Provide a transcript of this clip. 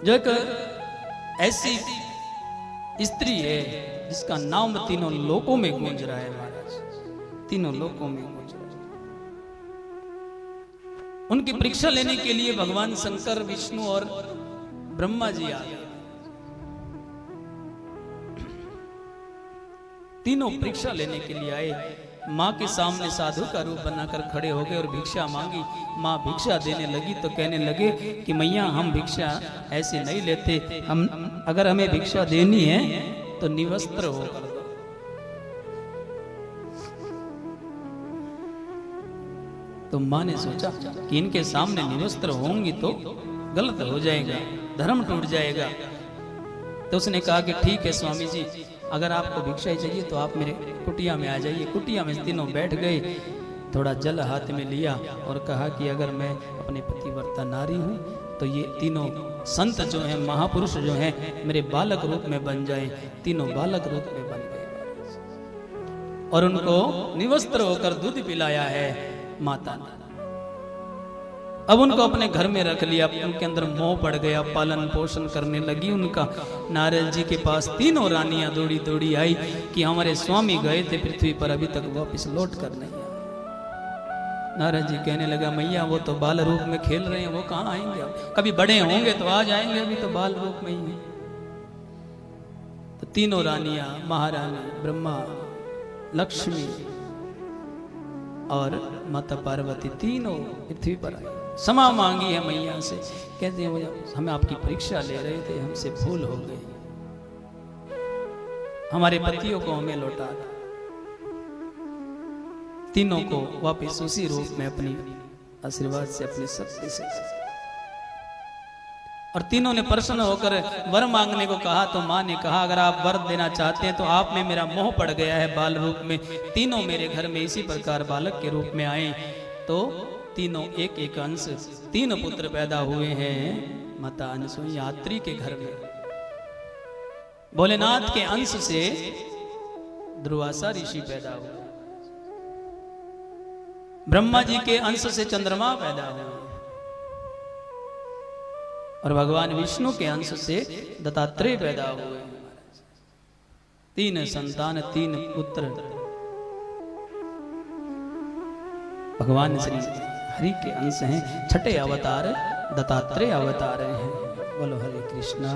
जो एक ऐसी स्त्री है जिसका नाम तीनों लोकों में गूंज रहा है महाराज, तीनों लोकों में गूंज रहा है। उनकी परीक्षा लेने के लिए भगवान शंकर, विष्णु और ब्रह्मा जी आ गए। तीनों परीक्षा लेने के लिए आए। माँ के सामने साधु का रूप बनाकर खड़े हो गए और भिक्षा मांगी। माँ भिक्षा देने लगी तो कहने लगे कि मैया हम भिक्षा ऐसे नहीं लेते, हम अगर हमें भिक्षा देनी है तो निवस्त्र होकर दो। तो माँ ने सोचा कि इनके सामने निवस्त्र होंगी तो गलत हो जाएगा, धर्म टूट जाएगा। तो उसने कहा कि ठीक है स्वामी जी, अगर आपको भिक्षा ही चाहिए तो आप मेरे कुटिया में आ जाइए। कुटिया में तीनों बैठ गए, थोड़ा जल हाथ में लिया और कहा कि अगर मैं अपने पतिव्रता नारी हूँ तो ये तीनों संत जो हैं, महापुरुष जो हैं, मेरे बालक रूप में बन जाएं। तीनों बालक रूप में बन गए और उनको निवस्त्र होकर दूध पिलाया है माता ने। अब उनको अपने घर में रख लिया, उनके अंदर मोह पड़ गया, पालन पोषण करने लगी उनका। नारद जी के पास तीनों रानियां दौड़ी दौड़ी आई कि हमारे स्वामी गए थे पृथ्वी पर, अभी तक वापस लौट कर नहीं आए। नारद जी कहने लगा मैया वो तो बाल रूप में खेल रहे हैं, वो कहाँ आएंगे, कभी बड़े होंगे तो आ जाएंगे, अभी तो बाल रूप में ही है। तो तीनों रानियां, महारानी, ब्रह्मा, लक्ष्मी और माता पार्वती तीनों पृथ्वी पर आई। क्षमा मांगी है मैया से, कहते हैं हमें आपकी परीक्षा ले रहे थे, हमसे भूल हो गई, हमारे पतियों को हमें लौटा दो। तीनों को वापस उसी रूप में अपनी आशीर्वाद से, अपनी शक्ति से, और तीनों ने प्रसन्न होकर वर मांगने को कहा। तो माँ ने कहा अगर आप वर देना चाहते हैं तो आप में मेरा मोह पड़ गया है बाल रूप में, तीनों मेरे घर में इसी प्रकार बालक के रूप में आए। तो तीनों एक एक अंश, तीन पुत्र पैदा हुए हैं माता अनसुईयात्री के घर में। भोलेनाथ के अंश से दुर्वासा ऋषि पैदा हुए, ब्रह्मा जी के अंश से चंद्रमा पैदा हुए, और भगवान विष्णु के अंश से दत्तात्रेय पैदा हुए। तीन संतान, तीन पुत्र भगवान श्री हरि के अंश हैं। छठे अवतार दत्तात्रेय अवतार हैं। बोलो हरे कृष्णा।